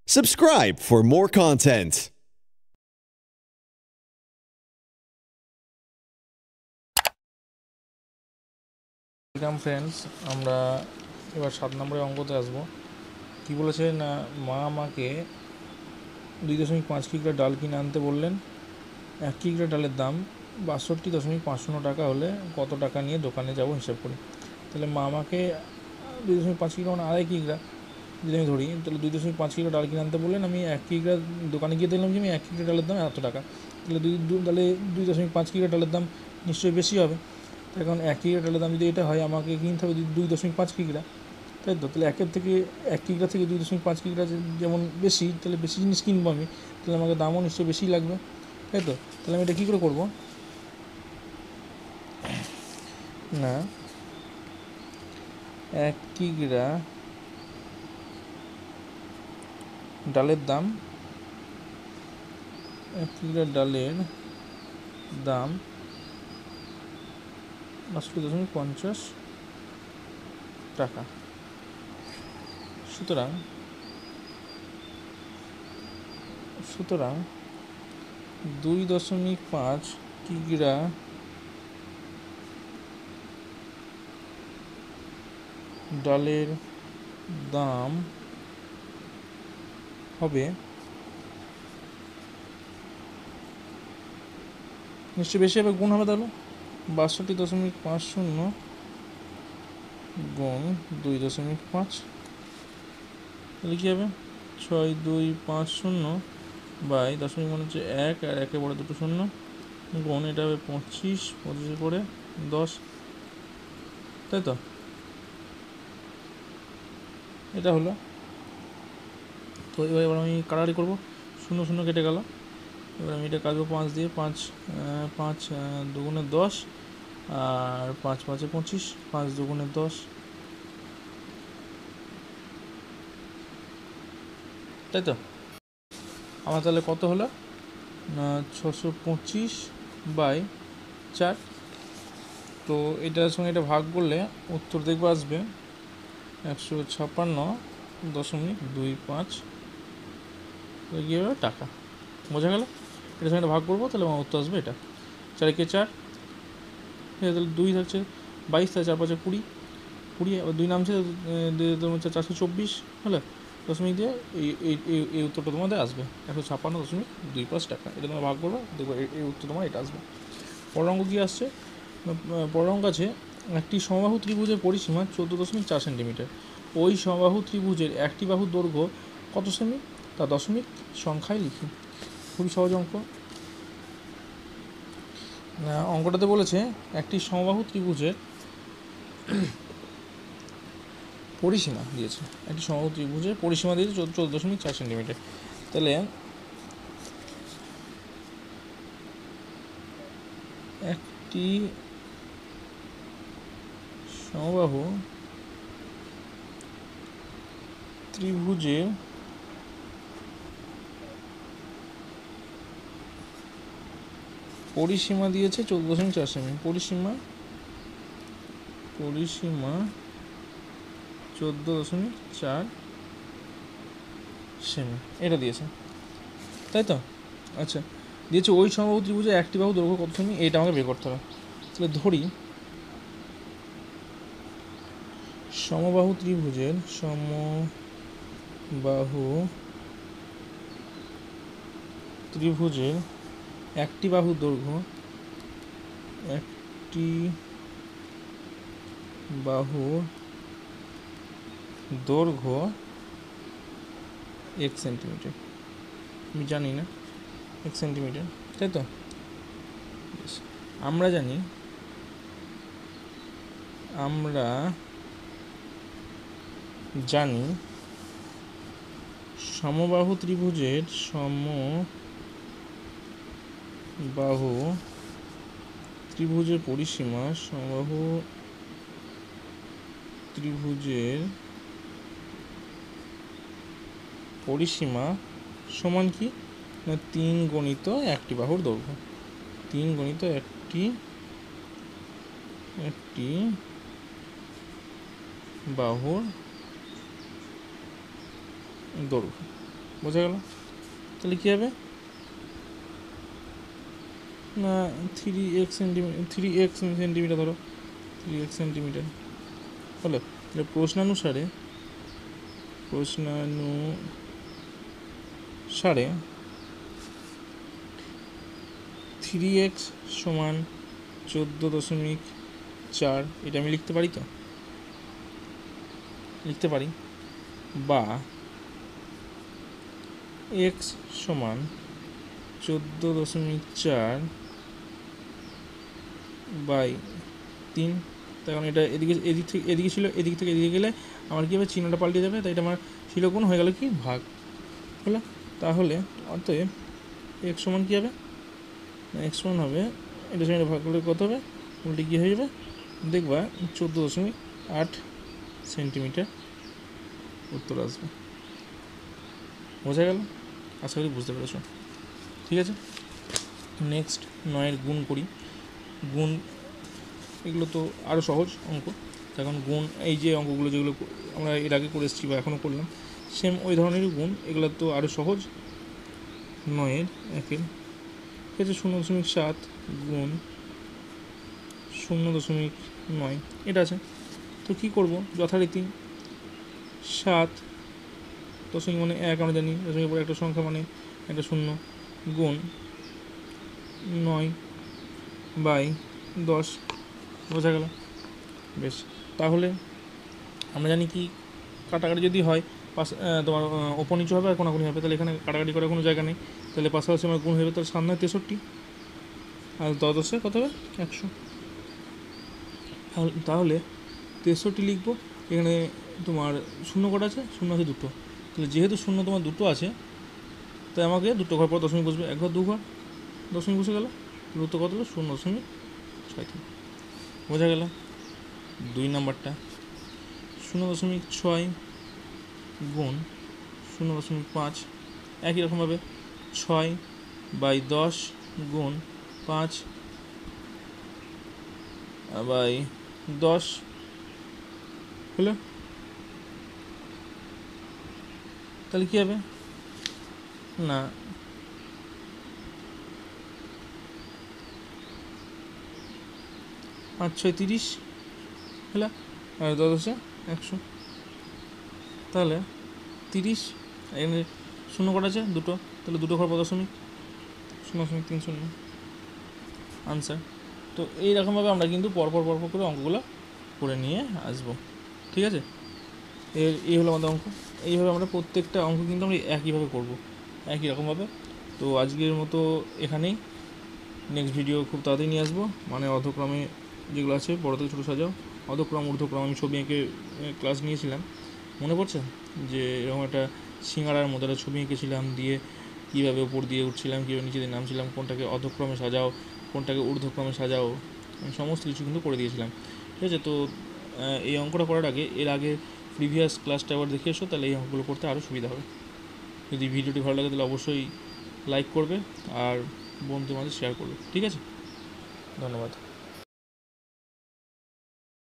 Subscribe for more content. Welcome friends, আমরা এবার 7 নম্বরের অঙ্কতে আসবো। কি বলেছে না, মা আমাকে 2.5 কিগ্রা ডাল কিনে আনতে বললেন। 1 কিগ্রা ডালের দাম 62.50 টাকা হলে কত টাকা নিয়ে দোকানে যাব হিসাব করি। তাহলে মা আমাকে 2.5 কিগ্রা মানে 2.5 কিগ্রা যদি আমি ধরি, তাহলে 2.5 কিলো ডাল কিনে আনতে বললেন। আমি 1 কিগ্রা দোকানে গিয়ে দেখলাম যে আমি 1 কিগ্রা ডালের দাম এত টাকা। তাহলে তাহলে 2.5 কিগ্রা ডালের দাম নিশ্চয়ই বেশি হবে। এখন 1 কিগ্রা ডালের দাম যদি এটা হয়, আমাকে কিনতে হবে 2.5 কিগ্রা, তাই তো? তাহলে 1 কিগ্রা থেকে 2.5 কিগ্রা যেমন বেশি, তাহলে বেশি জিনিস কিনবো আমি, তাহলে আমাকে দামও নিশ্চয়ই বেশি লাগবে, তাই তো? তাহলে আমি এটা কী করে করবো না, 1 কিগ্রা ডালের দাম 1 কিগ্রা ডালের দাম 62.50 টাকা। সুতরাং 2.5 কিগ্রা ডালের দাম হবে নিশ্চয়ই বেশি হবে, গুণ হবে। তাহলে 62.50 গুণ 2.5, তাহলে কী হবে 6250 বাই দশমিক মানে হচ্ছে 1 আর 1 পরে 2 শূন্য গুণ এটা হবে 25, 25 পরে 10, তাই তো? এটা হলো। তো এবার আমি কাটাকাটি করবো, 0 কেটে গেল। এবার আমি এটা কাটবো 5 দিয়ে, 5 দুগুণে 10 আর 5 5 25, 5 দুগুণে 10, তাই তো? আমার তাহলে কত হলো 625 বাই 4। তো এটার সঙ্গে এটা ভাগ করলে উত্তর দেখবো আসবে 156.25 কী হবে টাকা। বোঝা গেল? এটার সঙ্গে ভাগ করবো, তাহলে আমার উত্তর আসবে এটা। 4 কে 4, তাহলে 2 থাকছে 22, তাহলে 4 5 20, 20 আবার 2 নামছে 424 হলে দশমিক দিয়ে এই উত্তরটা তোমাদের আসবে 156.25 টাকা। এটা তোমরা ভাগ করবে, দেখবো এই উত্তর তোমার এটা আসবে। পরের অঙ্ক কী আসছে? পরের অঙ্ক আছে, একটি সমবাহু ত্রিভুজের পরিসীমা 14.4 সেন্টিমিটার। ওই সমবাহু ত্রিভুজের একটি বাহুর দৈর্ঘ্য কত সেমি তা দশমিক সংখ্যায় লিখি। খুবই সহজ অঙ্ক। অঙ্কটাতে বলেছে একটি সমবাহু ত্রিভুজের পরিসীমা দিয়েছে, একটি সমবাহু ত্রিভুজের পরিসীমা দিয়েছে 14.4 সেন্টিমিটার। তাহলে একটি সমবাহু ত্রিভুজের পরিসীমা দিয়েছে 14.4 সেমি। পরিসীমা 14.4 সেমি এটা দিয়েছে, তাই তো? আচ্ছা, দিয়েছে ওই সমবাহু ত্রিভুজের একটি বাহু দৈর্ঘ্য কত সেমি, এইটা আমাকে বের করতে হবে। তাহলে ধরি সমবাহু ত্রিভুজের একটি বাহু দৈর্ঘ্য x সেন্টিমিটার। আমি জানি না x সেন্টিমিটার, তাই তো? আমরা জানি সমবাহু ত্রিভুজের পরিসীমা সমবাহু ত্রিভুজের পরিসীমা সমান কি না 3 গণিত একটি বাহুর দৈর্ঘ্য। 3 গণিত একটি বাহুর দৈর্ঘ্য। বোঝা গেল? তাহলে কী হবে না 3x সেন্টিমিটার ধরো 3x সেন্টিমিটার হলো। তাহলে প্রশ্নানুসারে 3x সমান 14.4 এটা আমি লিখতে পারি, তো লিখতে পারি, বা x সমান 14.4 বাই 3। তখন এটা এদিকে ছিল, এদিক থেকে এদিকে গেলে আমার কী হবে, চিহ্নটা পাল্টে যাবে, তাই এটা আমার ছিল কোণ হয়ে গেল কি ভাগ হলো। তাহলে অতএব x সমান কী হবে, x সমান হবে এটার সঙ্গে ভাগ করলে কত হবে, উল্টে কী হয়ে যাবে দেখবা 14.8 সেন্টিমিটার উত্তর আসবে। বোঝা গেল? আশা করি বুঝতে পেরেছ। ঠিক আছে, নেক্সট 9-এর গুণ করি। গুণ এগুলো তো আরও সহজ অঙ্ক। এখন গুণ এই যে অঙ্কগুলো যেগুলো আমরা এর আগে করে এসেছি বা এখনও করলাম, সেম ওই ধরনেরই গুণ, এগুলো তো আরও সহজ। 9-এর 1-এর ঠিক আছে 0.7 গুণ 0.9 এটা আছে। তো কী করব, যথারীতি 7 দশমিক মানে 1 আমরা জানি, দশমিকের পরে একটা সংখ্যা মানে একটা 0 গুণ 9/10। বোঝা গেল? বেশ, তাহলে আমরা জানি কি কাটাকাটি যদি হয় তোমার ওপর নিচু হবে আর কোনাকুনি হবে, তাহলে এখানে কাটাকাটি করার কোনো জায়গা নেই, তাহলে পাশাপাশি আমার গুণ হবে, তাহলে 7 63 আর 10 কত হবে 100। তাহলে 63 লিখবো। এখানে তোমার শূন্য কটা আছে, শূন্য আছে দুটো, তাহলে যেহেতু শূন্য তোমার দুটো আছে, তাই আমাকে দুটো ঘর পর দশমিক বসবে, এক ঘর দু ঘর দশমিক বসে গেল, উত্তর কত হলো 0.63। বোঝা গেল? 2 নম্বরটা 0.6 গুণ 0.5 একই রকমভাবে 6/10 গুণ 5/10 হলো। তাহলে কী হবে না 5×6 30 হলো, আর 10 100। তাহলে 30, এখানে শূন্য কটা আছে দুটো, তাহলে দুটো ঘর পর দশমিক 0.30 আনসার। তো এইরকমভাবে আমরা কিন্তু পরপর করে অঙ্কগুলো করে নিয়ে আসবো। ঠিক আছে, এই হলো আমাদের অঙ্ক। এইভাবে আমরা প্রত্যেকটা অঙ্ক কিন্তু আমরা একইভাবে করব, একই রকমভাবে। তো আজকের মতো এখানেই, নেক্সট ভিডিও খুব তাড়াতাড়ি নিয়ে আসবো। মানে অর্ধক্রমে যেগুলো আছে বড় থেকে ছোটো সাজাও, অর্ধক্রম ঊর্ধ্বক্রম আমি ছবি এঁকে ক্লাস নিয়েছিলাম, মনে পড়ছে যে এরকম একটা সিঙ্গাড়ার মতো একটা ছবি এঁকেছিলাম, দিয়ে কীভাবে উপর দিয়ে উঠছিলাম, কীভাবে নিচে দিয়ে নামছিলাম, কোনটাকে অর্ধক্রমে সাজাও, কোনটাকে ঊর্ধ্বক্রমে সাজাও, আমি সমস্ত কিছু কিন্তু করে দিয়েছিলাম। ঠিক আছে, তো এই অঙ্কটা করার আগে এর আগে প্রিভিয়াস ক্লাসটা আবার দেখে এসো, তাহলে এই অঙ্কগুলো করতে আরও সুবিধা হবে। যদি ভিডিওটি ভালো লাগে তাহলে অবশ্যই লাইক করবে আর বন্ধুদের মাঝে শেয়ার করবে। ঠিক আছে, ধন্যবাদ।